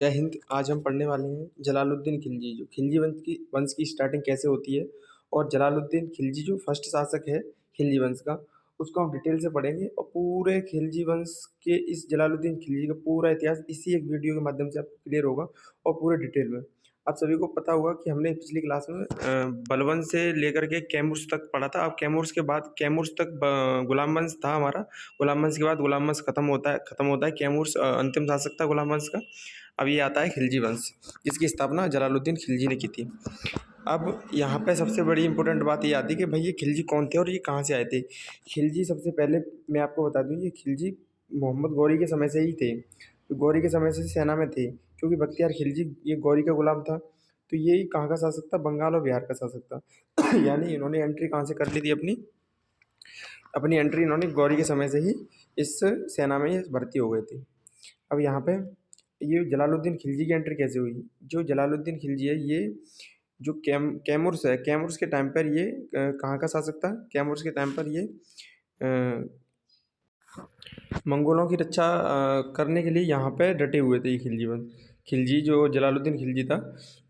जय हिंद। आज हम पढ़ने वाले हैं जलालुद्दीन खिलजी। जो खिलजी वंश की स्टार्टिंग कैसे होती है और जलालुद्दीन खिलजी जो फर्स्ट शासक है खिलजी वंश का, उसको हम डिटेल से पढ़ेंगे। और पूरे खिलजी वंश के इस जलालुद्दीन खिलजी का पूरा इतिहास इसी एक वीडियो के माध्यम से आपको क्लियर होगा और पूरे डिटेल में। आप सभी को पता होगा कि हमने पिछली क्लास में बलवन से लेकर के कैमूर्स तक पढ़ा था। अब कैमूर्स तक गुलाम वंश था हमारा। गुलाम वंश के बाद गुलाम वंश खत्म होता है कैमूर्स अंतिम शासक था गुलाम वंश का। अब ये आता है खिलजी वंश, जिसकी स्थापना जलालुद्दीन खिलजी ने की थी। अब यहाँ पे सबसे बड़ी इंपॉर्टेंट बात ये आती है कि भाई ये खिलजी कौन थे और ये कहाँ से आए थे। खिलजी सबसे पहले मैं आपको बता दूँ, ये खिलजी मोहम्मद गौरी के समय से ही थे। तो गौरी के समय से सेना में थे, क्योंकि बख्तियार खिलजी ये गौरी का गुलाम था। तो ये कहाँ का शासक था? बंगाल और बिहार का शासक था। यानी इन्होंने एंट्री कहाँ से कर ली थी? अपनी अपनी एंट्री इन्होंने गौरी के समय से ही इस सेना में ये भर्ती हो गए थे। अब यहाँ पे ये जलालुद्दीन खिलजी की एंट्री कैसे हुई? जो जलालुद्दीन खिलजी है, ये जो कैमूर्स है, कैमूर्स के टाइम पर ये कहाँ का शासक था? कैमूर्स के टाइम पर ये मंगोलों की रक्षा करने के लिए यहाँ पे डटे हुए थे ये खिलजी वंश। खिलजी जो जलालुद्दीन खिलजी था,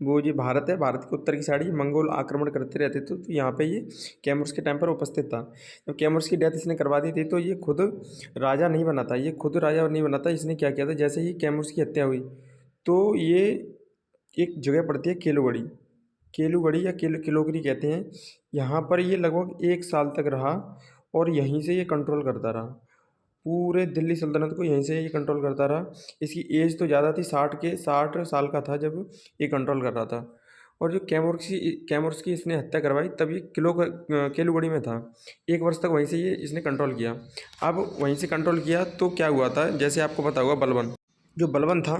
वो ये भारत है, भारत के उत्तर की साइड ये मंगोल आक्रमण करते रहते थे। तो यहाँ पे ये कैमूर्स के टाइम पर उपस्थित था। जब कैमूर्स की डेथ इसने करवा दी थी, तो ये खुद राजा नहीं बना था। इसने क्या किया था, जैसे ही कैमूर्स की हत्या हुई तो ये एक जगह पड़ती है केलूगढ़ी या किलोगरी कहते हैं। यहाँ पर ये लगभग 1 साल तक रहा और यहीं से ये कंट्रोल करता रहा। पूरे दिल्ली सल्तनत को यहीं से ये कंट्रोल करता रहा। इसकी एज तो ज़्यादा थी, 60 साल का था जब ये कंट्रोल कर रहा था। और जो कैमूर्स की इसने हत्या करवाई, तब ये केलूगढ़ी में था। 1 वर्ष तक वहीं से ये इसने कंट्रोल किया। अब वहीं से कंट्रोल किया तो क्या हुआ था, जैसे आपको पता होगा बलवन, जो बलवन था,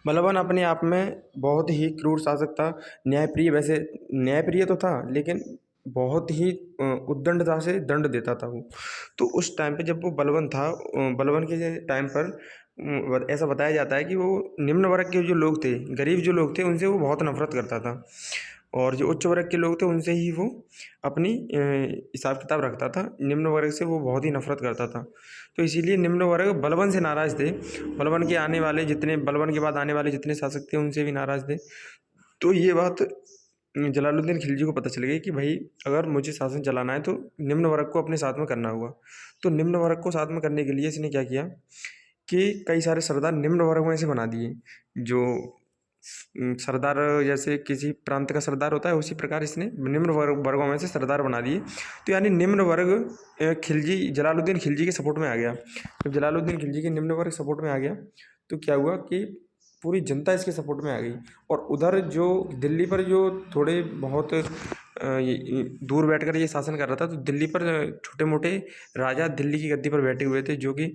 बलवन अपने आप में बहुत ही क्रूर शासक था। न्यायप्रिय, वैसे न्यायप्रिय तो था, लेकिन बहुत ही उद्दंडता से दंड देता था वो। तो उस टाइम पे जब वो बलवन था, बलवन के टाइम पर ऐसा बताया जाता है कि वो निम्न वर्ग के जो लोग थे, गरीब जो लोग थे, उनसे वो बहुत नफरत करता था। और जो उच्च वर्ग के लोग थे, उनसे ही वो अपनी हिसाब किताब रखता था। निम्न वर्ग से वो बहुत ही नफरत करता था। तो इसीलिए निम्न वर्ग बलवन से नाराज़ थे। बलवन के बाद आने वाले जितने शासक थे, उनसे भी नाराज़ थे। तो ये बात जलालुद्दीन खिलजी को पता चल गई कि भाई अगर मुझे शासन चलाना है तो निम्न वर्ग को अपने साथ में करना होगा। तो निम्न वर्ग को साथ में करने के लिए इसने क्या किया कि कई सारे सरदार निम्न वर्ग में से बना दिए। जो सरदार जैसे किसी प्रांत का सरदार होता है, उसी प्रकार इसने निम्न वर्गों में से सरदार बना दिए। तो यानी निम्न वर्ग जलालुद्दीन खिलजी के सपोर्ट में आ गया। जब जलालुद्दीन खिलजी के निम्न वर्ग सपोर्ट में आ गया तो क्या हुआ कि पूरी जनता इसके सपोर्ट में आ गई। और उधर जो दिल्ली पर जो थोड़े बहुत दूर बैठकर ये शासन कर रहा था, तो दिल्ली पर छोटे मोटे राजा दिल्ली की गद्दी पर बैठे हुए थे, जो कि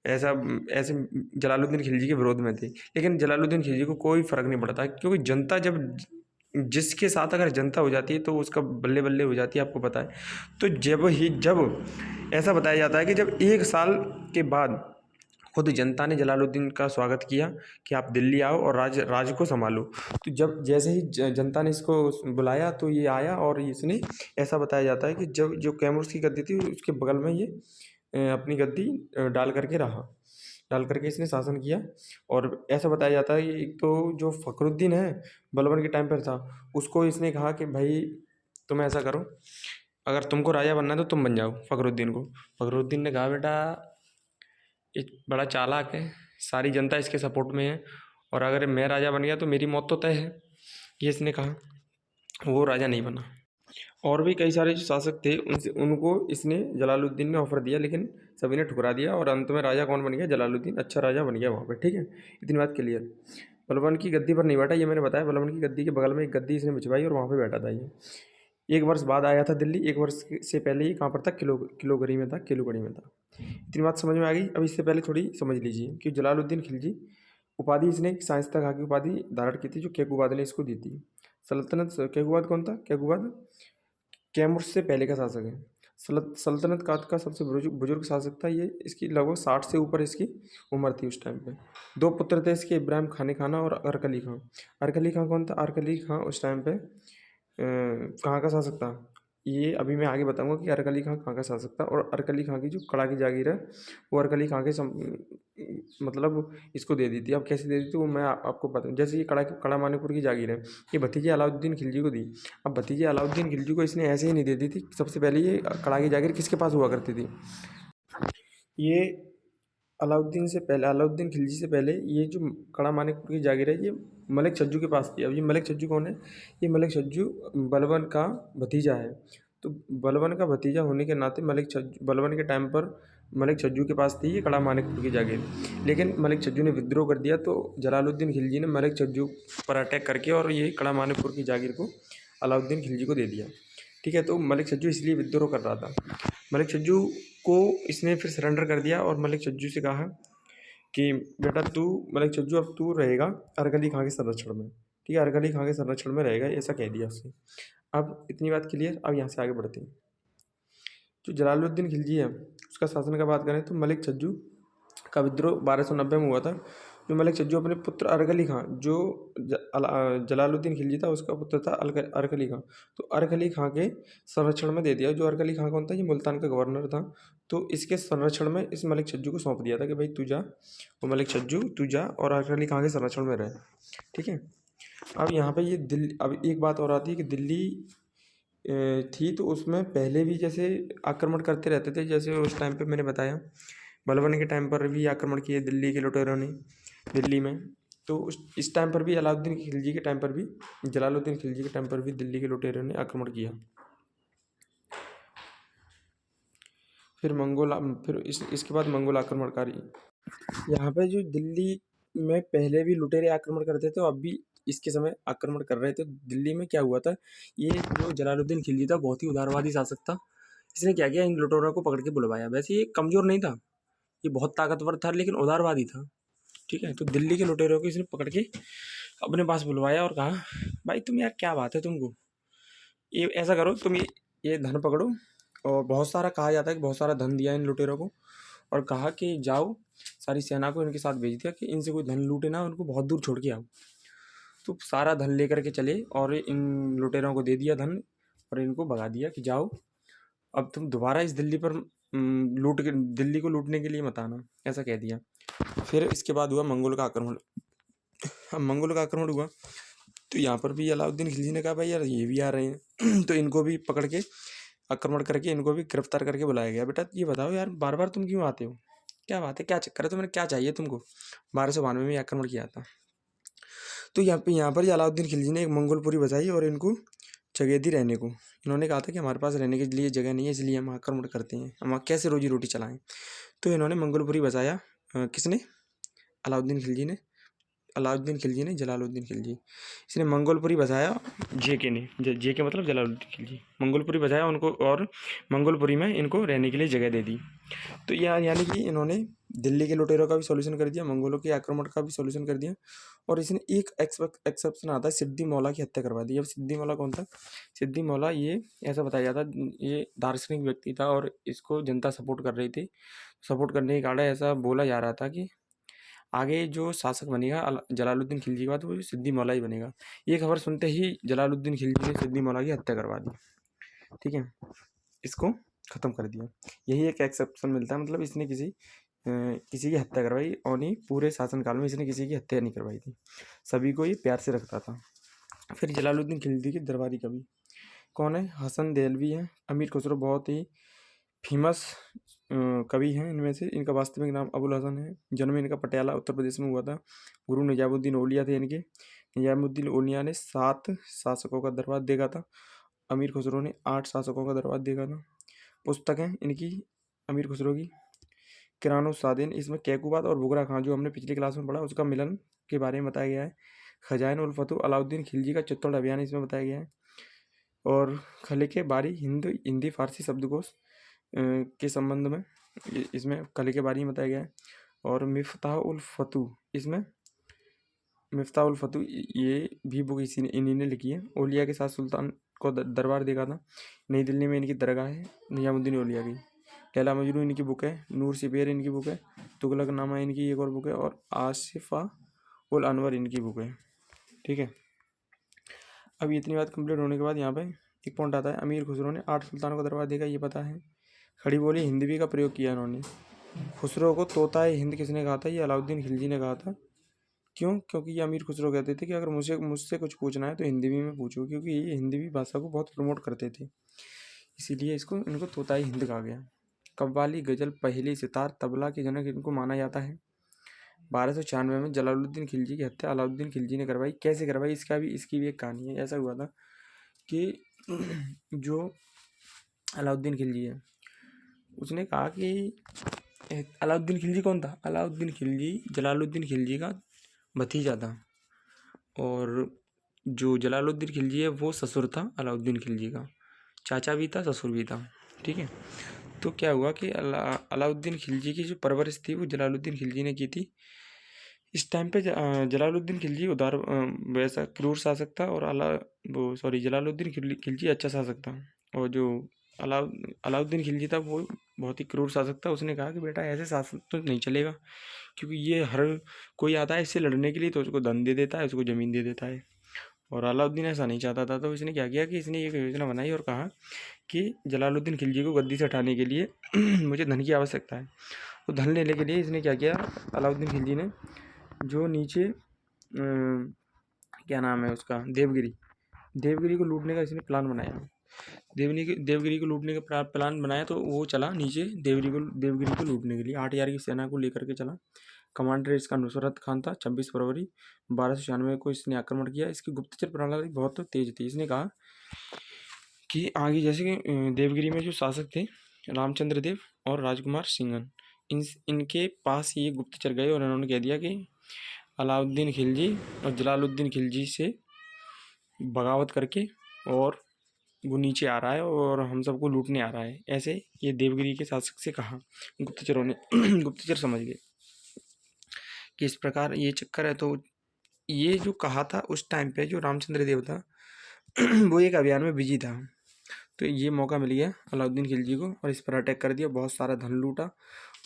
ऐसे जलालुद्दीन खिलजी के विरोध में थे। लेकिन जलालुद्दीन खिलजी को कोई फ़र्क नहीं पड़ता, क्योंकि जनता जिसके साथ अगर जनता हो जाती है तो उसका बल्ले बल्ले हो जाती है, आपको पता है। तो जब ऐसा बताया जाता है कि जब 1 साल के बाद खुद जनता ने जलालुद्दीन का स्वागत किया कि आप दिल्ली आओ और राज को संभालो। तो जब जैसे ही जनता ने इसको बुलाया तो ये आया, और इसने, ऐसा बताया जाता है कि जब जो कैमूर्स की गद्दी थी उसके बगल में ये अपनी गद्दी डाल करके इसने शासन किया। और ऐसा बताया जाता है कि एक तो जो फ़खरुद्दीन है, बलबन के टाइम पर था, उसको इसने कहा कि भाई तुम ऐसा करो, अगर तुमको राजा बनना है तो तुम बन जाओ फ़खरुद्दीन को। फ़खरुद्दीन ने कहा बेटा एक बड़ा चालाक है, सारी जनता इसके सपोर्ट में है, और अगर मैं राजा बन गया तो मेरी मौत तो तय है, ये इसने कहा। वो राजा नहीं बना। और भी कई सारे जो शासक थे उनको इसने जलालुद्दीन ने ऑफर दिया, लेकिन सभी ने ठुकरा दिया, और अंत में राजा कौन बन गया? जलालुद्दीन अच्छा राजा बन गया वहाँ पर। ठीक है, इतनी बात क्लियर। बलबन की गद्दी पर नहीं बैठा, ये मैंने बताया। बलबन की गद्दी के बगल में एक गद्दी इसने बिछवाई और वहाँ पर बैठा था ये। 1 वर्ष बाद आया था दिल्ली। 1 वर्ष से पहले ये कहाँ पर था? केलूगढ़ी में था। इतनी बात समझ में आ गई। अब इससे पहले थोड़ी समझ लीजिए कि जलालुद्दीन खिलजी उपाधि इसने शाइस्ता खां की उपाधि धारण की थी, जो केकूबाद ने इसको दी थी। केकूबाद कौन था? केकूबाद कैमूर्स से पहले का शासक है। सल्तनत काल का सबसे बुजुर्ग शासक था ये। इसकी लगभग 60 से ऊपर इसकी उम्र थी उस टाइम पे। 2 पुत्र थे इसके, इब्राहिम खानी खाना और अर्क अली खां। अर्क अली खां कौन था? अर्क अली खां उस टाइम पे कहाँ का शासक था? ये अभी मैं आगे बताऊंगा कि अरकली खां कहाँ का शासक था। और अरकली खां की जो कड़ा की जागीर है वो अरकली खां के मतलब इसको दे दी थी। अब कैसे दे दी थी वो मैं आपको बताऊँ। जैसे ये कड़ा मानिकपुर की जागीर है, ये भतीजे अलाउद्दीन खिलजी को दी। अब भतीजे अलाउद्दीन खिलजी को इसने ऐसे ही नहीं दे दी थी। सबसे पहले ये कड़ा की जागीर किसके पास हुआ करती थी, ये अलाउद्दीन खिलजी से पहले ये जो कड़ा मानिकपुर की जागीर है ये मलिक छज्जू के पास थी। अब ये मलिक छज्जू कौन है, ये मलिक छज्जू बलबन का भतीजा है। तो बलबन का भतीजा होने के नाते बलबन के टाइम पर मलिक छज्जू के पास थी ये कड़ा मानिकपुर की जागीर। लेकिन मलिक छज्जू ने विद्रोह कर दिया तो जलालुद्दीन खिलजी ने मलिक छज्जू पर अटैक करके और ये कड़ा मानिकपुर की जागीर को अलाउद्दीन खिलजी को दे दिया। ठीक है, तो मलिक छज्जू इसलिए विद्रोह कर रहा था। मलिक छज्जू को इसने फिर सरेंडर कर दिया और मलिक छज्जू से कहा कि बेटा तू, मलिक छज्जू अब तू रहेगा अरकली खां के संरक्षण में। ठीक है, अरकली खां के संरक्षण में रहेगा, ऐसा कह दिया उससे। अब इतनी बात क्लियर। अब यहाँ से आगे बढ़ते हैं। जो जलालुद्दीन खिलजी है उसका शासन का बात करें तो मलिक छज्जू का विद्रोह 1290 में हुआ था। जो मलिक छज्जू अपने पुत्र अरकली खां, जो जलालुद्दीन खिलजी था उसका पुत्र था अरकली खां, तो अरकली खां के संरक्षण में दे दिया। जो अरकली खां कौन था, ये मुल्तान का गवर्नर था। तो इसके संरक्षण में इस मलिक छज्जू को सौंप दिया था कि भाई तू जा, वो मलिक छज्जू तू जा और अरकली खां के संरक्षण में रहे। ठीक है, अब यहाँ पे ये दिल्ली, अब एक बात और आती है कि दिल्ली थी तो उसमें पहले भी जैसे आक्रमण करते रहते थे। जैसे उस टाइम पे मैंने बताया बलबन के टाइम पर भी आक्रमण किए दिल्ली के लुटेरों ने दिल्ली में। तो इस टाइम पर भी अलाउद्दीन खिलजी के टाइम पर भी, जलालुद्दीन खिलजी के टाइम पर भी दिल्ली के लुटेरों ने आक्रमण किया। फिर इसके बाद मंगोल आक्रमणकारी। यहाँ पे जो दिल्ली में पहले भी लुटेरे आक्रमण करते थे, अब भी इसके समय आक्रमण कर रहे थे। दिल्ली में क्या हुआ था, ये जो जलालुद्दीन खिलजी था बहुत ही उदारवादी शासक था। इसने क्या किया, इन लुटेरों को पकड़ के बुलवाया। वैसे ये कमज़ोर नहीं था, ये बहुत ताकतवर था लेकिन उदारवादी था। ठीक है, तो दिल्ली के लुटेरों को इसने पकड़ के अपने पास बुलवाया और कहा भाई तुम यार क्या बात है तुमको, ये ऐसा करो तुम ये धन पकड़ो। और बहुत सारा कहा जाता है कि बहुत सारा धन दिया इन लुटेरों को और कहा कि जाओ सारी सेना को इनके साथ भेज दिया कि इनसे कोई धन लूटे ना, उनको बहुत दूर छोड़ के आओ। तो सारा धन लेकर के चले और इन लुटेरों को दे दिया धन और इनको भगा दिया कि जाओ अब तुम दोबारा इस दिल्ली पर दिल्ली को लूटने के लिए मत आना, ऐसा कह दिया। फिर इसके बाद हुआ मंगोल का आक्रमण। अब मंगोल का आक्रमण हुआ तो यहाँ पर भी अलाउद्दीन खिलजी ने कहा भाई यार ये भी आ रहे हैं तो इनको भी पकड़ के आक्रमण करके इनको भी गिरफ्तार करके बुलाया गया। बेटा ये बताओ यार बार बार तुम क्यों आते हो, क्या बात है, क्या चक्कर है तुम्हें, क्या चाहिए तुमको। 1292 में आक्रमण किया था। तो यहाँ पर ही अलाउद्दीन खिलजी ने एक मंगोलपुरी बसाई और इनको जगह दी रहने को। इन्होंने कहा था कि हमारे पास रहने के लिए जगह नहीं है इसलिए हम आक्रमण करते हैं, हम कैसे रोजी रोटी चलाएं। तो इन्होंने मंगोलपुरी बसाया। किसने, अलाउद्दीन खिलजी ने जलालुद्दीन खिलजी, इसने मंगोलपुरी बसाया। जेके ने, जेके मतलब जलालुद्दीन खिलजी, मंगोलपुरी बसाया उनको और मंगोलपुरी में इनको रहने के लिए जगह दे दी। तो यानी कि इन्होंने दिल्ली के लुटेरों का भी सॉल्यूशन कर दिया, मंगोलों के आक्रमण का भी सॉल्यूशन कर दिया। और इसने एक एक्सेप्शन आता है, सिद्दी मौला की हत्या करवा दी। अब सिद्दी मौला कौन था, सिद्दी मौला ये ऐसा बताया जाता ये दार्शनिक व्यक्ति था और इसको जनता सपोर्ट कर रही थी। सपोर्ट करने के कारण ऐसा बोला जा रहा था कि आगे जो शासक बनेगा जलालुद्दीन खिलजी के बाद वो सिद्दी मौला ही बनेगा। ये खबर सुनते ही जलालुद्दीन खिलजी ने सिद्दी मौला की हत्या करवा दी। ठीक है, इसको ख़त्म कर दिया। यही एक एक्सेप्शन मिलता है, मतलब इसने किसी की हत्या करवाई और नहीं, पूरे शासनकाल में इसने किसी की हत्या नहीं करवाई थी, सभी को ये प्यार से रखता था। फिर जलालुद्दीन खिलजी की दरबारी कवि कौन है, हसन देहलवी है, अमीर खुसरो बहुत ही फेमस कवि हैं इनमें से। इनका वास्तविक नाम अबुल हसन है। जन्म इनका पटियाला उत्तर प्रदेश में हुआ था। गुरु निजामुद्दीन औलिया थे इनके। निजामुद्दीन औलिया ने 7 शासकों का दरबार देखा था, अमीर खुसरो ने 8 शासकों का दरबार देखा था। पुस्तकें इनकी अमीर खुसरो की किरानो सादीन, इसमें कैकूबाद और बुगरा खां जो हमने पिछली क्लास में पढ़ा उसका मिलन के बारे में बताया गया है। खजाइन उल फतू अलाउद्दीन खिलजी का चित्तौड़ अभियान इसमें बताया गया है। और खलिके बारी हिंदी फारसी शब्दकोश के संबंध में इसमें खलिके बारी में बताया गया है। और मिफ्ताह उल फतू, इसमें मिफ्ताह उल फतू ये भी बुक इन्हीं ने लिखी है। औलिया के साथ सुल्तान को दरबार देखा था। नई दिल्ली में इनकी दरगाह है निजामुद्दीन औलिया की। लैला मजनू इनकी बुक है। नूर सिपेर इनकी बुक है। तुगलकनामा इनकी एक और बुक है। और आसिफा उल अनवर इनकी बुक है। ठीक है, अब इतनी बात कंप्लीट होने के बाद यहाँ पे एक पॉइंट आता है, अमीर खुसरो ने 8 सुल्तानों का दरबार देखा, ये पता है। खड़ी बोली हिंदवी का प्रयोग किया इन्होंने। खुसरो को तोताए हिंद किसने कहा था, ये अलाउद्दीन खिलजी ने कहा था। क्यों? क्योंकि ये अमीर खुसरो कहते थे कि अगर मुझसे कुछ पूछना है तो हिंदवी में पूछो, क्योंकि ये हिंदवी भाषा को बहुत प्रमोट करते थे, इसीलिए इनको तोताई हिंद कहा गया। कव्वाली, गजल, पहेली, सितार, तबला के जनक इनको माना जाता है। 1296 में जलालुद्दीन खिलजी की हत्या अलाउद्दीन खिलजी ने करवाई। कैसे करवाई, इसकी भी एक कहानी है। ऐसा हुआ था कि जो अलाउद्दीन खिलजी है उसने कहा कि अलाउद्दीन खिलजी कौन था? अलाउद्दीन खिलजी जलालुद्दीन खिलजी का भतीजा था, और जो जलालुद्दीन खिलजी है वो ससुर था अलाउद्दीन खिलजी का, चाचा भी था ससुर भी था। ठीक है, तो क्या हुआ कि अलाउद्दीन खिलजी की जो परवरिश थी वो जलालुद्दीन खिलजी ने की थी। इस टाइम पे जलालुद्दीन खिलजी उदार वैसा क्रूर शासक था, और जलालुद्दीन खिलजी अच्छा शासक था, और जो अलाउद्दीन खिलजी था वो बहुत ही क्रूर शासक था। उसने कहा कि बेटा ऐसे शासक तो नहीं चलेगा, क्योंकि ये हर कोई आता है इससे लड़ने के लिए तो उसको धन दे देता है, उसको ज़मीन दे देता है, और अलाउद्दीन ऐसा नहीं चाहता था। तो इसने क्या किया कि इसने एक योजना बनाई और कहा कि जलालुद्दीन खिलजी को गद्दी से हटाने के लिए मुझे धन की आवश्यकता है। तो धन लेने के लिए इसने क्या किया, अलाउद्दीन खिलजी ने जो नीचे क्या नाम है उसका, देवगिरी को लूटने का इसने प्लान बनाया। देवगिरी को लूटने का प्लान बनाया, तो वो चला नीचे देवगिरी को लूटने के लिए 8,000 की सेना को लेकर के चला। कमांडर इसका नुसरत खान था। 26 फरवरी 1296 को इसने आक्रमण किया। इसकी गुप्तचर प्रणाली बहुत तेज थी। इसने कहा कि आगे जैसे कि देवगिरी में जो शासक थे रामचंद्र देव और राजकुमार सिंघन, इनके पास ये गुप्तचर गए और इन्होंने कह दिया कि अलाउद्दीन खिलजी और जलालुद्दीन खिलजी से बगावत करके और वो नीचे आ रहा है और हम सबको लूटने आ रहा है, ऐसे ये देवगिरी के शासक से कहा। गुप्तचरों ने गुप्तचर समझ गए कि इस प्रकार ये चक्कर है। तो ये जो कहा था उस टाइम पे जो रामचंद्र देव था वो एक अभियान में बिजी था, तो ये मौका मिल गया अलाउद्दीन खिलजी को और इस पर अटैक कर दिया। बहुत सारा धन लूटा।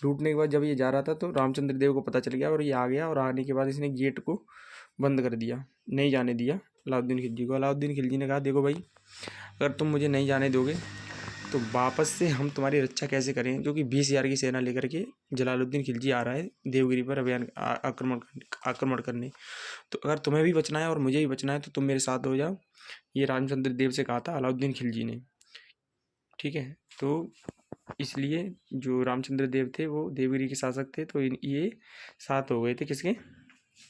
लूटने के बाद जब ये जा रहा था तो रामचंद्र देव को पता चल गया और ये आ गया, और आने के बाद इसने गेट को बंद कर दिया, नहीं जाने दिया अलाउद्दीन खिलजी को। अलाउद्दीन खिलजी ने कहा देखो भाई, अगर तुम मुझे नहीं जाने दोगे तो वापस से हम तुम्हारी रक्षा कैसे करें, क्योंकि 20,000 की सेना लेकर के जलालुद्दीन खिलजी आ रहा है देवगिरी पर अभियान आक्रमण करने। तो अगर तुम्हें भी बचना है और मुझे भी बचना है तो तुम मेरे साथ हो जाओ। ये रामचंद्र देव से कहा था अलाउद्दीन खिलजी ने। ठीक है, तो इसलिए जो रामचंद्र देव थे वो देवगिरी के शासक थे, तो ये साथ हो गए थे किसके,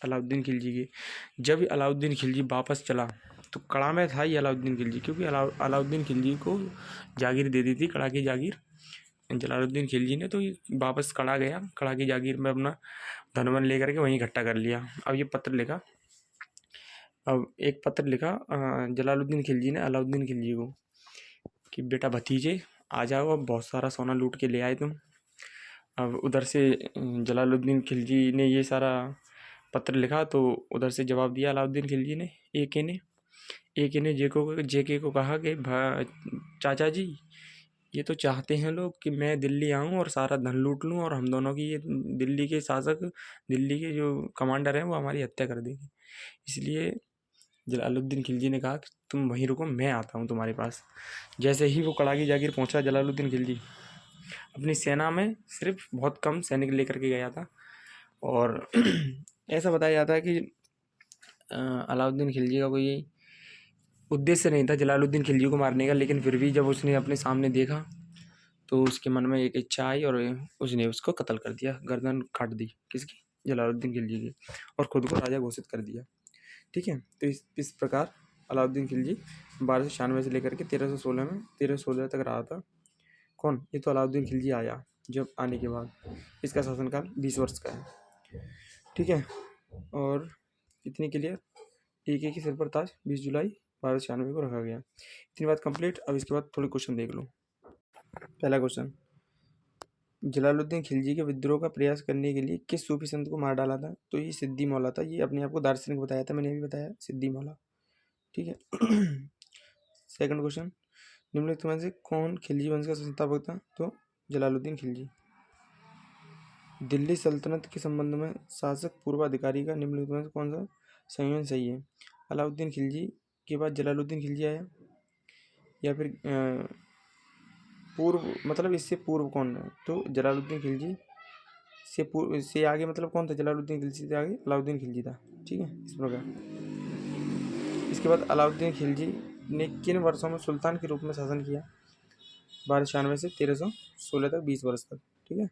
अलाउद्दीन खिलजी के। जब अलाउद्दीन खिलजी वापस चला तो कड़ा में था ये अलाउद्दीन खिलजी, क्योंकि अलाउद्दीन खिलजी को जागीर दे दी थी, कड़ा की जागीर जलालुद्दीन खिलजी ने। तो ये वापस कड़ा गया, कड़ा की जागीर में अपना धन वन लेकर के वहीं इकट्ठा कर लिया। अब ये पत्र लिखा, अब एक पत्र लिखा जलालुद्दीन खिलजी ने अलाउद्दीन खिलजी को कि बेटा भतीजे आ जाओ, अब बहुत सारा सोना लूट के ले आए तुम। अब उधर से जलालुद्दीन खिलजी ने ये सारा पत्र लिखा, तो उधर से जवाब दिया अलाउद्दीन खिलजी ने एक ने जेके को कहा कि चाचा जी, ये तो चाहते हैं लोग कि मैं दिल्ली आऊँ और सारा धन लूट लूँ, और हम दोनों की ये दिल्ली के शासक, दिल्ली के जो कमांडर हैं वो हमारी हत्या कर देंगे। इसलिए जलालुद्दीन खिलजी ने कहा कि तुम वहीं रुको, मैं आता हूँ तुम्हारे पास। जैसे ही वो कड़ाकी जागीर पहुँचा जलालुद्दीन खिलजी अपनी सेना में सिर्फ बहुत कम सैनिक लेकर के गया था, और ऐसा बताया जाता है कि अलाउद्दीन खिलजी का कोई उद्देश्य नहीं था जलालुद्दीन खिलजी को मारने का, लेकिन फिर भी जब उसने अपने सामने देखा तो उसके मन में एक इच्छा आई और उसने उसको कत्ल कर दिया, गर्दन काट दी किसकी, जलालुद्दीन खिलजी की, और ख़ुद को राजा घोषित कर दिया। ठीक है, तो इस प्रकार अलाउद्दीन खिलजी 1296 से लेकर के 1316 तक रहा था। कौन? ये तो अलाउद्दीन खिलजी आया, जब आने के बाद इसका शासनकाल 20 वर्ष का है। ठीक है, और इतनी क्लियर, एक ही सिर पर ताज 20 जुलाई 1296 को रखा गया। इतनी बात कंप्लीट। अब इसके बाद थोड़े क्वेश्चन देख लो। पहला क्वेश्चन, जलालुद्दीन खिलजी के विद्रोह का प्रयास करने के लिए किस सूफी संत को मार डाला था? तो ये सिद्दी मौला था। ये अपने आप को दार्शनिक बताया था, मैंने अभी बताया, सिद्दी मौला। ठीक है। सेकंड क्वेश्चन, निम्नलिखित में से कौन खिलजी वंश का संस्थापक था? तो जलालुद्दीन खिलजी। दिल्ली सल्तनत के संबंध में शासक पूर्वाधिकारी का निम्नलिखित में से कौन सा संयोजन सही है? अलाउद्दीन खिलजी के बाद जलालुद्दीन खिलजी आया, या फिर पूर्व, मतलब इससे पूर्व कौन है? तो जलालुद्दीन खिलजी से पूर्व, से आगे मतलब कौन था? जलालुद्दीन खिलजी से आगे अलाउद्दीन खिलजी था। ठीक है, इस प्रकार। इसके बाद अलाउद्दीन खिलजी ने किन वर्षों में सुल्तान के रूप में शासन किया? 1296 से 1316 तक, 20 वर्ष तक। ठीक है।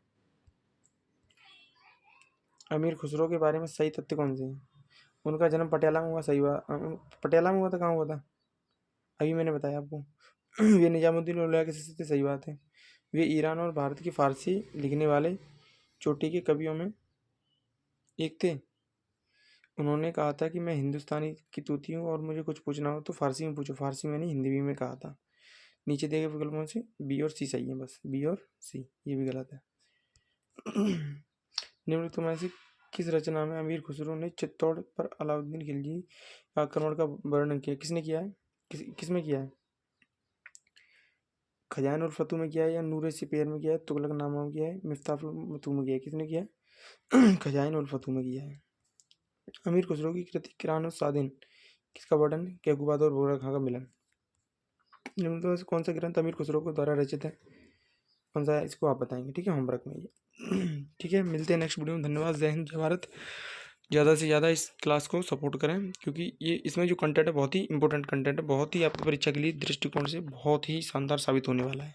अमीर खुसरो के बारे में सही तथ्य कौन से हैं? उनका जन्म पटियाला में हुआ, सही हुआ। पटियाला में हुआ था, कहाँ हुआ था? अभी मैंने बताया आपको। वे निजामुद्दीन औलिया के शिष्य थे, सही बात है। वे ईरान और भारत की फारसी लिखने वाले चोटी के कवियों में एक थे। उन्होंने कहा था कि मैं हिंदुस्तानी की तूती हूँ और मुझे कुछ पूछना हो तो फारसी में पूछो। फारसी में नहीं, हिंदी में कहा था। नीचे दिए गए विकल्पों से बी और सी सही है, बस बी और सी, ये भी गलत है। निम्नलिखित में से किस रचना में अमीर खुसरो ने चित्तौड़ पर अलाउद्दीन खिलजी आक्रमण का वर्णन किया? किसने किया है? किसमें किया है? खजान उल फतू में किया है, या नूरे सिपेर में किया है, तुगलकनामा में किया है, मिफ्ताहुल मतू में किया है? किसने किया है? खजान उल फतू में किया है। अमीर खुसरो की कृति किरान सादिन किसका वर्णन? केकुबाद और बोरा खां का मिलन। निम्नलिखित में से कौन सा ग्रंथ अमीर खुसरो के द्वारा रचित है? कौन सा है? इसको आप बताएंगे। ठीक है, होमवर्क में ये। ठीक है, मिलते हैं नेक्स्ट वीडियो में। धन्यवाद। जय हिंद, जय भारत। ज़्यादा से ज़्यादा इस क्लास को सपोर्ट करें, क्योंकि ये इसमें जो कंटेंट है बहुत ही इंपॉर्टेंट कंटेंट है, बहुत ही आपकी परीक्षा के लिए दृष्टिकोण से बहुत ही शानदार साबित होने वाला है।